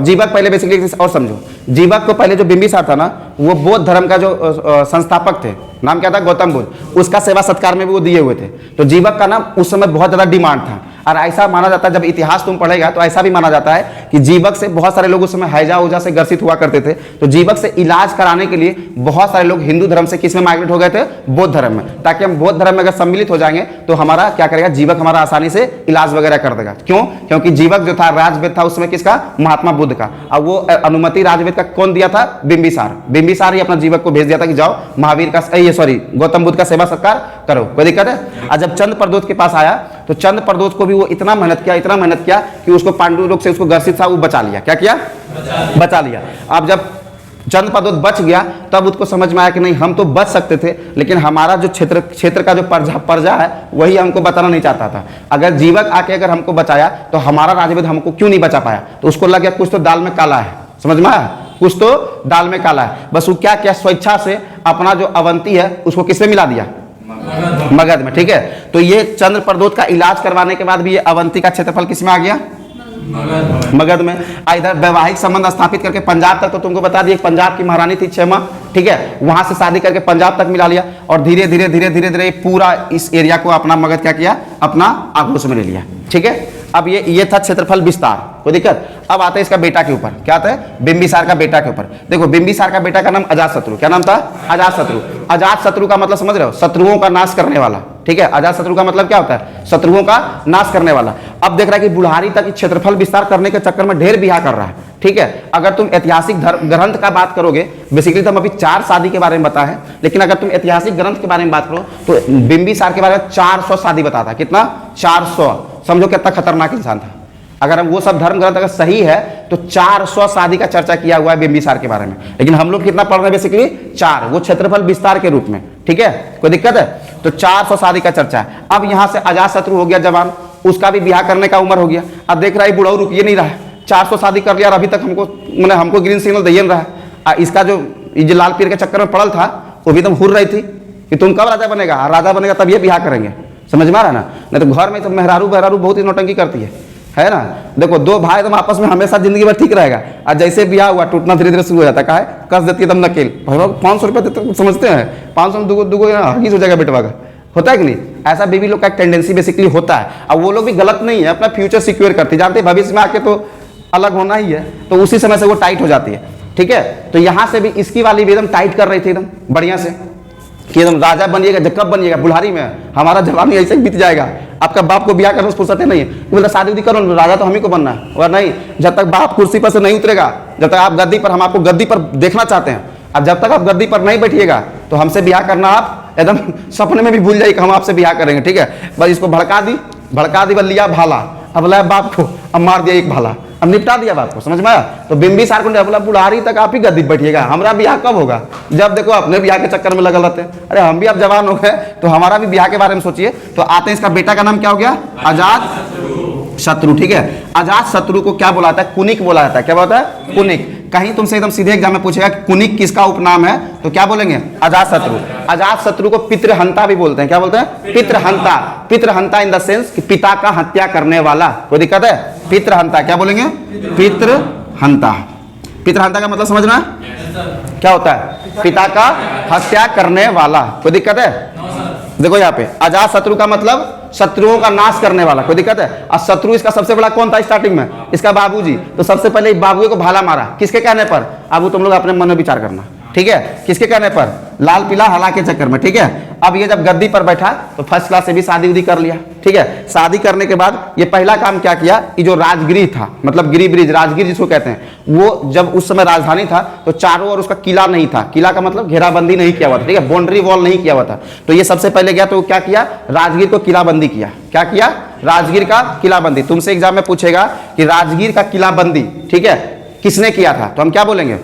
जीवक पहले बेसिकली और समझो, जीवक को पहले जो बिंबिसार था ना, वो बौद्ध धर्म का जो संस्थापक थे, नाम क्या था? गौतम बुद्ध, उसका सेवा सत्कार में भी वो दिए हुए थे। तो जीवक का नाम उस समय बहुत ज्यादा डिमांड था, और ऐसा माना जाता है, जब इतिहास तुम पढ़ेगा तो ऐसा भी माना जाता है कि जीवक से बहुत सारे लोग उस समय हैजा उजा से ग्रसित हुआ करते थे। तो जीवक से इलाज कराने के लिए बहुत सारे लोग हिंदू धर्म से किस में माइग्रेट हो गए थे? बौद्ध धर्म में, ताकि हम बौद्ध धर्म में अगर सम्मिलित हो जाएंगे तो हमारा क्या करेगा? जीवक हमारा आसानी से इलाज वगैरह कर देगा। क्यों? क्योंकि जीवक जो था राजवेद था उस समय किसका? महात्मा बुद्ध का। अब वो अनुमति राजवेद का कौन दिया था? बिंबिसार। बिंबिसार ही अपना जीवक को भेज दिया था कि जाओ महावीर का, ये सॉरी गौतम बुद्ध का सेवा सत्कार करो, कोई दिक्कत है? और जब चंद्रप्रदोत के पास आया तो चंद्रप्रदोत को भी वो इतना मेहनत किया कि उसको पांडु रोग से उसको ग्रसित था वो बचा लिया। क्या किया? बचा लिया। अब जब चंद्रप्रदोत बच गया तब उसको समझ में आया कि नहीं, हम तो बच सकते थे, लेकिन हमारा जो क्षेत्र का जो प्रजा है वही हमको बताना नहीं चाहता था। अगर जीवक आके अगर हमको बचाया तो हमारा राजवेद हमको क्यों नहीं बचा पाया? तो उसको लग गया कुछ तो दाल में काला है, समझ में आया? कुछ तो दाल में काला है। बस वो क्या किया? स्वेच्छा से अपना जो अवंती है उसको किसमें मिला दिया? मगध में, ठीक है। तो ये चंद्रप्रदोत का इलाज करवाने के बाद भी ये अवंती का क्षेत्रफल किसमें आ गया? मगध में। इधर वैवाहिक संबंध स्थापित करके पंजाब तक, तो तुमको बता दिए पंजाब की महारानी थी क्षेमा, ठीक है, वहां से शादी करके पंजाब तक मिला लिया, और धीरे धीरे धीरे धीरे धीरे पूरा इस एरिया को अपना मगध क्या किया? अपना आगोश में ले लिया, ठीक है। अब ये था क्षेत्रफल विस्तार, कोई दिक्कत? अब आता है इसका बेटा के ऊपर, क्या आता है? बिंबिसार का बेटा के ऊपर। देखो बिंबिसार का बेटा का नाम अजातशत्रु, क्या नाम था? अजातशत्रु। अजातशत्रु का मतलब समझ रहे हो? शत्रुओं का नाश करने वाला, ठीक है। अजातशत्रु का मतलब क्या होता है? शत्रुओं का नाश करने वाला। अब देख रहा है कि बुढ़ारी तक क्षेत्रफल विस्तार करने के चक्कर में ढेर बिहार कर रहा है, ठीक है। अगर तुम ऐतिहासिक ग्रंथ का बात करोगे, बेसिकली तो हम अभी 4 शादी के बारे में बताए हैं, लेकिन अगर तुम ऐतिहासिक ग्रंथ के बारे में बात करो तो बिंबिसार के बारे में 400 शादी बताता है। कितना? 400। समझो कितना खतरनाक इंसान था। अगर हम वो सब धर्म ग्रंथ अगर सही है तो 400 शादी का चर्चा किया हुआ है बिंबिसार के बारे में, लेकिन हम लोग कितना पढ़ रहे हैं? बेसिकली 4, वो क्षेत्रफल विस्तार के रूप में, ठीक है। कोई दिक्कत है? तो 400 शादी का चर्चा है। अब यहां से अजातशत्रु हो गया जवान, उसका भी ब्याह करने का उम्र हो गया। अब देख रहा है बुढ़ाऊ रुकिए नहीं रहा है, 400 शादी कर लिया और अभी तक हमको ग्रीन सिग्नल दे रहा है। इसका जो लाल पीर के चक्कर में पड़ल था वो भी एकदम हुर रही थी कि तुम कब राजा बनेगा, राजा बनेगा तब ये ब्याह करेंगे, समझ में आ रहा है ना। नहीं तो घर में तो मेहरारू बहरारू बहुत ही नौटंकी करती है ना। देखो दो भाई एकदम आपस में हमेशा जिंदगी भर ठीक रहेगा, और जैसे ब्याह हुआ टूटना धीरे धीरे शुरू हो जाता है। कस देती है एकदम नकेल, 500 रुपये देते, समझते हैं 500 में दुगो हकीस हो जाएगा बेटवा का, होता है कि नहीं? ऐसा बीवी लोग का एक टेंडेंसी बेसिकली होता है। अब वो लोग भी गलत नहीं है, अपना फ्यूचर सिक्योर करती, जानते भविष्य में आके तो अलग होना ही है, तो उसी समय से वो टाइट हो जाती है, ठीक है। तो यहाँ से भी इसकी वाली भी एकदम टाइट कर रही थी एकदम बढ़िया से कि एकदम राजा बनिएगा, जब कब बनिएगा? बुढ़ारी में, हमारा जवानी ऐसे ही बीत जाएगा, आपका बाप को ब्याह करने से फुर्सत नहीं है, बोला शादी उदी करो, राजा तो हम ही को बनना है। और नहीं, जब तक बाप कुर्सी पर से नहीं उतरेगा, जब तक आप गद्दी पर, हम आपको गद्दी पर देखना चाहते हैं, अब जब तक आप गद्दी पर नहीं बैठिएगा तो हमसे ब्याह करना आप एकदम सपने में भी भूल जाइए कि हम आपसे ब्याह करेंगे, ठीक है। बस इसको भड़का दी, बस लिया भाला, अब लाया बाप को, अब मार दिया एक भाला, अब निपटा दिया बाप को, समझ में आया। तो बिंबिसार को बोला बुढ़ारी तक आप ही गद्दी बैठिएगा, हमारा ब्याह कब होगा? जब देखो अपने ब्याह के चक्कर में लगल रहते हैं। अरे हम भी अब जवान हो गए तो हमारा भी ब्याह के बारे में सोचिए। तो आते हैं, इसका बेटा का नाम क्या हो गया? अजातशत्रु, ठीक है। अजातशत्रु को क्या बोला जाता है? कुनिक बोला जाता है। क्या बोलता है? कुनिक। कहीं तुमसे एकदम सीधे एग्जाम में पूछेगा कि कुनिक किसका उपनाम है, तो क्या बोलेंगे? अजातशत्रु। अजातशत्रु को पितृहंता भी बोलते हैं। क्या बोलते हैं? पितृहंता। पितृहंता इन द सेंस कि पिता का हत्या करने वाला। कोई दिक्कत है? पितृहंता। क्या बोलेंगे? पितृहंता। पितृहंता का मतलब समझना क्या होता है? पिता का हत्या करने वाला। कोई दिक्कत है? देखो यहाँ पे अजातशत्रु का मतलब शत्रुओं का नाश करने वाला। कोई दिक्कत है? और शत्रु इसका सबसे बड़ा कौन था स्टार्टिंग में? इसका बाबूजी। तो सबसे पहले बाबू को भाला मारा, किसके कहने पर? अब तुम लोग अपने मन में विचार करना, ठीक है, किसके कहने पर? लाल पीला हला के चक्कर में, ठीक है। अब ये जब गद्दी पर बैठा तो फर्स्ट क्लास से भी शादी उदी कर लिया, ठीक है। शादी करने के बाद ये पहला काम क्या किया कि जो राजगिरी था, मतलब गिरी ब्रिज, राजगिर जिसको कहते हैं, वो जब उस समय राजधानी था तो चारों ओर उसका किला नहीं था। किला का मतलब घेराबंदी नहीं किया हुआ था, ठीक है, बाउंड्री वॉल नहीं किया हुआ था। तो ये सबसे पहले गया तो क्या किया? राजगीर को किलाबंदी किया। क्या किया? राजगीर का किलाबंदी। तुमसे एग्जाम में पूछेगा कि राजगीर का किलाबंदी, ठीक है, किसने किया था, तो हम क्या बोलेंगे?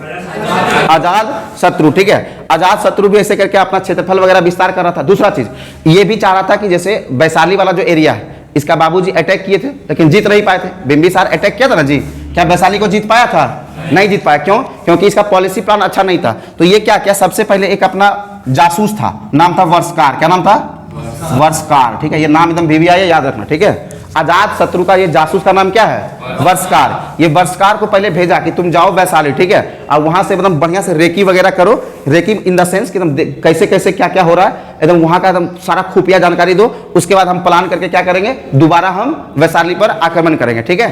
अजात शत्रु, ठीक है। अजात शत्रु भी ऐसे करके अपना क्षेत्रफल वगैरह विस्तार कर रहा था। दूसरा चीज ये भी चाह रहा था कि जैसे वैशाली वाला जो एरिया है, इसका बाबूजी अटैक किए थे लेकिन जीत नहीं पाए थे। बिंबिसार अटैक किया था ना जी, क्या वैशाली को जीत पाया था? नहीं जीत पाया। क्यों? क्योंकि इसका पॉलिसी प्लान अच्छा नहीं था। तो ये क्या किया? सबसे पहले एक अपना जासूस था, नाम था वर्षकार। क्या नाम था? वर्षकार, ठीक है। ये नाम एकदम VVI है, याद रखना, ठीक है। अजात शत्रु का ये जासूस का नाम क्या है? वर्षकार। ये वर्षकार को पहले भेजा कि तुम जाओ वैशाली, ठीक है, और वहां से एकदम बढ़िया से रेकी वगैरह करो। रेकी इन द सेंस कि एकदम कैसे कैसे क्या क्या हो रहा है, एकदम वहां का एकदम सारा खुफिया जानकारी दो। उसके बाद हम प्लान करके क्या करेंगे? दोबारा हम वैशाली पर आक्रमण करेंगे, ठीक है।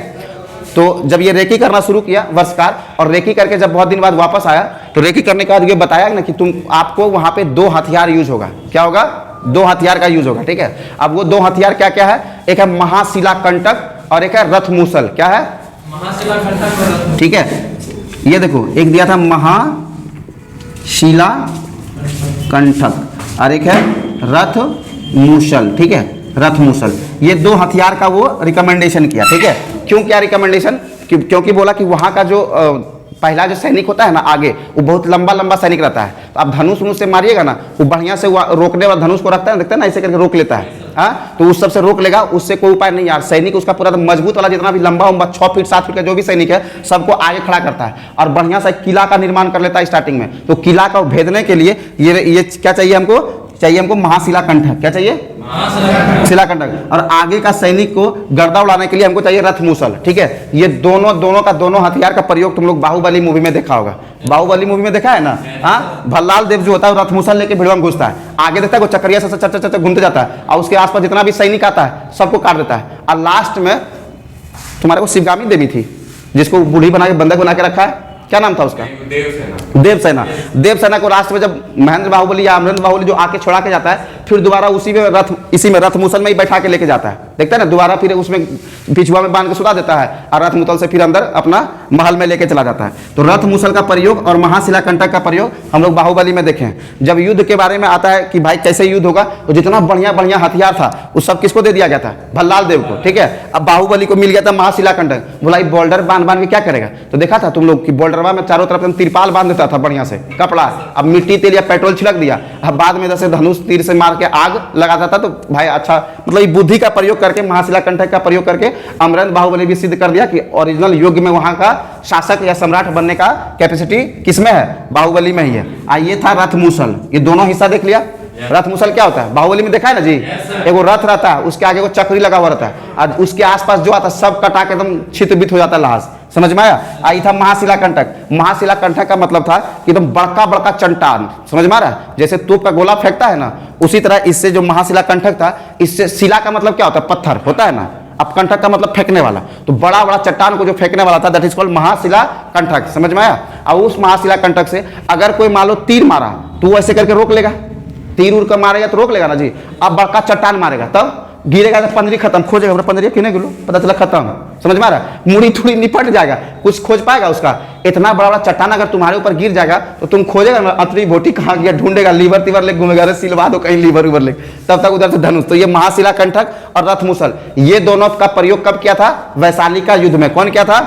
तो जब ये रेकी करना शुरू किया वर्षकार, और रेकी करके जब बहुत दिन बाद वापस आया तो रेकी करने के बाद ये बताया ना कि आपको वहां पे 2 हथियार यूज होगा। क्या होगा? 2 हथियार का यूज होगा, ठीक है। अब वो 2 हथियार क्या क्या है? एक है महाशिला कंटक और एक है रथ मूसल। क्या है? महाशिला कंटक, ठीक है। ये देखो, एक दिया था महाशिला कंटक और एक है रथ मूसल, ठीक है, रथ मूसल। ये 2 हथियार का वो रिकमेंडेशन किया, ठीक है। क्यों क्या रिकमेंडेशन? क्योंकि बोला कि वहां का जो पहला जो सैनिक होता है ना आगे, वो बहुत लंबा लंबा सैनिक रहता है। तो आप धनुष वनुष से मारिएगा ना, वो बढ़िया से रोकने वाला धनुष को रखता है, देखते हैं ना, ऐसे करके रोक लेता है। हाँ, तो उस सबसे रोक लेगा, उससे कोई उपाय नहीं यार। सैनिक उसका पूरा मजबूत वाला, जितना भी लंबा 6 फीट 7 फीट का जो भी सैनिक है, सबको आगे खड़ा करता है और बढ़िया सा किला का निर्माण कर लेता है स्टार्टिंग में। तो किला को भेदने के लिए ये क्या चाहिए हमको? चाहिए हमको महाशिला कंटक। क्या चाहिए? शिला कंटक। और आगे का सैनिक को गर्दा उड़ाने के लिए हमको चाहिए रथ मूसल, ठीक है। ये दोनों हथियार का प्रयोग तुम लोग बाहुबली मूवी में देखा होगा। बाहुबली मूवी में देखा है ना? हाँ, भल्लाल देव जो होता है रथ मूसल लेके भिड़वा में घुसता है, आगे देखता है वो चक्रिया से चक्कर घूमते जाता है और उसके आसपास जितना भी सैनिक आता है सबको काट देता है। और लास्ट में तुम्हारे को शिवगामी देवी थी, जिसको बूढ़ी बना के बंधक बना के रखा है, क्या नाम था उसका? देवसेना। देवसेना को लास्ट में जब महेंद्र बाहुबली या अमरेंद्र बाहुबली जो आके छोड़ा के जाता है, फिर दोबारा इसी में रथ मूसल में ही बैठा के लेके जाता है, देखता है ना, दोबारा फिर उसमें पिछुआ में बांध के सुला देता है और रथ मूसल से फिर अंदर अपना महल में लेके चला जाता है। तो रथ मूसल का प्रयोग और महाशिला कंटक का प्रयोग हम लोग बाहुबली में देखे हैं। जब युद्ध के बारे में आता है कि भाई कैसे युद्ध होगा, तो जितना बढ़िया बढ़िया हथियार था वो सब किसको दे दिया गया था? भल्लाल देव को, ठीक है। अब बाहुबली को मिल गया था महाशिला कंटक। बोला बॉर्डर बांध के क्या करेगा? तो देखा था तुम लोग कि बॉर्डरवा में चारों तरफ तिरपाल बांध देता था बढ़िया से कपड़ा। अब मिट्टी तेल या पेट्रोल छिड़क दिया, अब बाद में जैसे धनुष तीर से मार के आग लगाता था। तो भाई अच्छा, मतलब बुद्धि का प्रयोग करके, महाशिला कंटक का प्रयोग करके अमरेंद्र बाहुबली भी सिद्ध कर दिया कि ओरिजिनल युग में वहां का शासक या सम्राट बनने का कैपेसिटी किसमें है? बाहुबली में ही है। ये था रथ मूसल। ये दोनों हिस्सा देख लिया। रथ मूसल क्या होता है? बाहुबली में देखा है ना जी, एगो रथ रहता है, उसके आगे वो चक्री लगा हुआ रहता है और उसके आसपास जो आता है सब कटा के एकदम छित-बित हो जाता है लहास। समझ में आया? आई था महाशिला कंटक। महाशिला कंटक का मतलब था कि एकदम बड़का बड़का चट्टान, समझ में आ रहा है? जैसे तोप का गोला फेंकता है ना, उसी तरह इससे जो महाशिला कंटक था, इससे शिला का मतलब क्या होता है? पत्थर होता है ना। अब कंटक का मतलब फेंकने वाला, तो बड़ा बड़ा चट्टान को जो फेंकने वाला था, दैट इज कॉल्ड महाशिला कंटक। समझ में आया? और उस महाशिला कंटक से अगर कोई मान लो तीर मारा तो वो ऐसे करके रोक लेगा। तीर उड़ कर मारेगा तो रोक लेगा ना जी। अब बड़का चट्टान मारेगा तब गिरेगा तो पंजरी खत्म, खोजेगा पंजरी किने गिलो, पता चला खत्म। समझ में आ रहा है? मुड़ी थोड़ी निपट जाएगा, कुछ खोज पाएगा उसका? इतना बड़ा बड़ा चट्टान अगर तुम्हारे ऊपर गिर जाएगा तो तुम खोजेगा ना, अतरी बोटी कहाँ गया, ढूंढेगा, लीवर तीवर ले घूमेगा, अरे सिलवा दो कहीं लीवर उवर ले, तब तक उधर से धनुष। तो ये महाशिला कंटक और रथ मूसल, ये दोनों का प्रयोग कब किया था? वैशाली का युद्ध में। कौन किया था?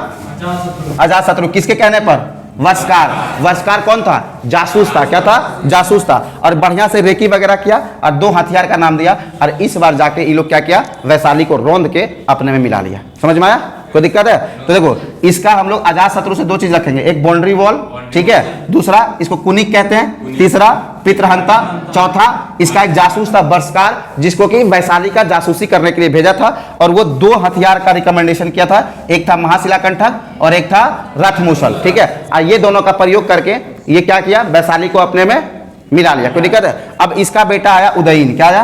अजात शत्रु। किसके कहने पर? वर्षकार। वर्षकार कौन था? जासूस था। क्या था? जासूस था। और बढ़िया से रेकी वगैरह किया और 2 हथियार का नाम दिया और इस बार जाके ये लोग क्या किया? वैशाली को रौंद के अपने में मिला लिया। समझ में आया? कोई दिक्कत है? तो देखो, इसका हम लोग अजात शत्रु से 2 चीज रखेंगे, एक बाउंड्री वॉल, ठीक है, दूसरा इसको कुनिक कहते हैं, तीसरा पितृहंता, चौथा इसका एक जासूस था वर्षकार, जिसको कि वैशाली का जासूसी करने के लिए भेजा था और वो 2 हथियार का रिकमेंडेशन किया था, एक था महाशिला कंटक और एक था रथ मूसल, ठीक है। ये दोनों का प्रयोग करके ये क्या किया? वैशाली को अपने में मिला लिया। कोई दिक्कत है? अब इसका बेटा आया उदयन। क्या आया?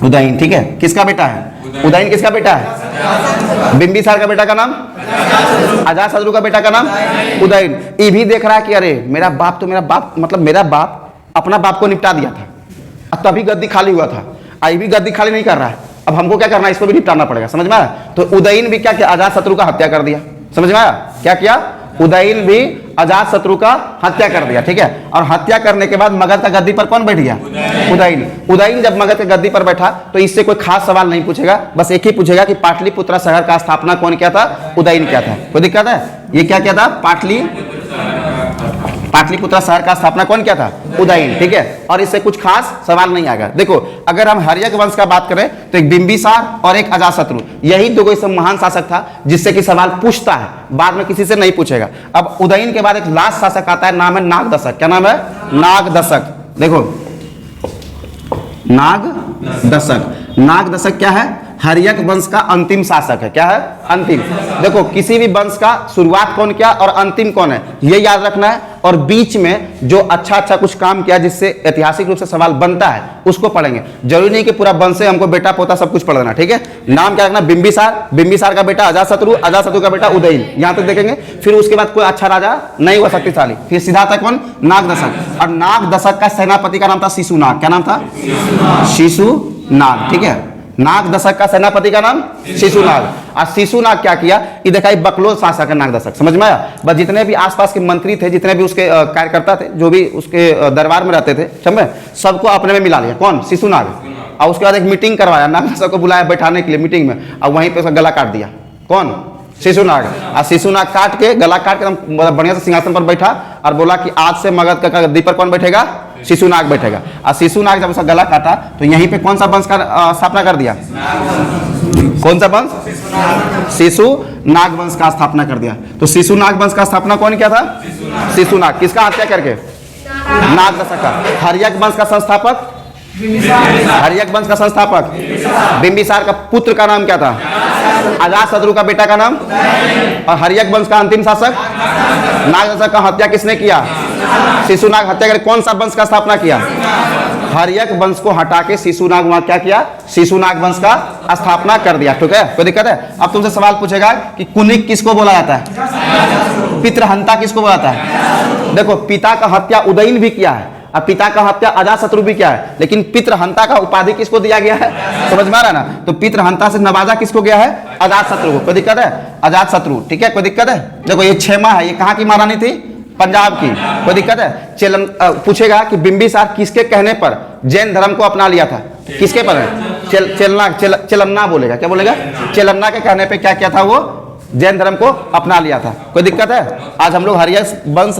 उदयन, ठीक है। किसका बेटा है? उदयन किसका बेटा है? बिंबिसार का बेटा का नाम? अजातशत्रु का बेटा का नाम उदयन। ये भी देख रहा है कि अरे मेरा बाप तो मेरा बाप मतलब मेरा बाप अपना बाप को निपटा दिया था, अब तभी गद्दी खाली हुआ था, आई भी गद्दी खाली नहीं कर रहा है, अब हमको क्या करना है, इसको भी निपटाना पड़ेगा। समझ में आया? तो उदयन भी क्या किया? अजातशत्रु का हत्या कर दिया। समझ में आया? क्या किया? उदयन भी अजातशत्रु का हत्या कर दिया। ठीक है, और हत्या करने के बाद मगध का गद्दी पर कौन बैठ गया? उदयन। उदयन जब मगध के गद्दी पर बैठा तो इससे कोई खास सवाल नहीं पूछेगा, बस एक ही पूछेगा कि पाटलिपुत्र शहर का स्थापना कौन किया था? उदयन किया था। कोई दिक्कत है? ये क्या किया था? पाटलिपुत्र शहर का स्थापना कौन किया था? उदयन। ठीक है, और इससे कुछ खास सवाल नहीं आएगा। देखो अगर हम हर्यक वंश का बात करें तो एक बिंबिसार और एक अजातशत्रु, यही दो कोई सब महान शासक था जिससे कि सवाल पूछता है, बाद में किसी से नहीं पूछेगा। अब उदयन के बाद एक लास्ट शासक आता है, नाम है नागदशक। क्या नाम है? नागदशक। देखो नागदशक, नागदशक क्या है? हर्यक वंश का अंतिम शासक है। क्या है? अंतिम। देखो किसी भी वंश का शुरुआत कौन किया और अंतिम कौन है, ये याद रखना है, और बीच में जो अच्छा कुछ काम किया जिससे ऐतिहासिक रूप से सवाल बनता है उसको पढ़ेंगे। जरूरी नहीं कि पूरा वंश से हमको बेटा पोता सब कुछ पढ़ देना। ठीक है, नाम क्या रखना? बिंबिसार, बिंबिसार का बेटा अजातशत्रु, अजातशत्रु का बेटा उदयन, यहां तक देखेंगे। फिर उसके बाद कोई अच्छा राजा नहीं हुआ शक्तिशाली, फिर सीधा था कौन? नागदशक। और नागदशक का सेनापति का नाम था शिशुनाग। क्या नाम था? शिशुनाग। ठीक है, नागदशक का सेनापति का नाम शिशुनाग। और शिशुनाग क्या किया? ये देखा बकलोल शासक है नागदशक। समझ में आया? बस जितने भी आसपास के मंत्री थे, जितने भी उसके कार्यकर्ता थे, जो भी उसके दरबार में रहते थे, समझे, सबको अपने में मिला लिया। कौन? शिशुनाग। और उसके बाद एक मीटिंग करवाया, नागदशक को बुलाया बैठाने के लिए मीटिंग में, और वहीं पे उसका गला काट दिया। कौन? शिशुनाग। और शिशुनाग काट के गला काट के एकदम बढ़िया से सिंहासन पर बैठा और बोला कि आज से मगध का गद्दी पर कौन बैठेगा? शिशुनाग बैठेगा। और शिशुनाग जब उसका गला काटा तो यहीं पे कौन सा वंश का स्थापना कर दिया? कौन सा वंश? शिशुनाग वंश का स्थापना कर दिया। तो शिशुनाग वंश का स्थापना कौन किया था? शिशुनाग। किसका हत्या करके? नागदशक का। हर्यक वंश का संस्थापक? हर्यक वंश का संस्थापक बिंबिसार का पुत्र का नाम क्या था? अजातशत्रु का बेटा का नाम? और हर्यक वंश का अंतिम शासक? नागदशक का हत्या किसने किया? शिशुनाग हत्या करके कौन सा वंश का स्थापना किया? हर्यक वंश को हटा के शिशुनाग वहां क्या किया? शिशुनाग वंश का स्थापना कर दिया। ठीक है, कोई दिक्कत है? अब तुमसे सवाल पूछेगा कि कुनिक किसको बोला जाता है? पितृहंता किसको बोला जाता है? देखो पिता का हत्या उदयन भी किया है और पिता का हत्या अजातशत्रु भी किया है, लेकिन पितृहंता का उपाधि किसको दिया गया है? समझ में आ रहा है ना? तो पितृहंता से नवाजा किसको गया है? अजातशत्रु को। कोई दिक्कत है? अजातशत्रु। ठीक है, कोई दिक्कत है? देखो ये क्षेमा है, ये कहाँ की महारानी थी? पंजाब की। कोई दिक्कत है? पूछेगा कि बिंबिसार किसके कहने पर जैन धर्म को अपना लिया था? किसके पर है? चेलन्ना बोलेगा। क्या बोलेगा? चेलन्ना के कहने पे क्या किया था? वो जैन धर्म को अपना लिया था। कोई दिक्कत है? आज हम लोग हर्यक वंश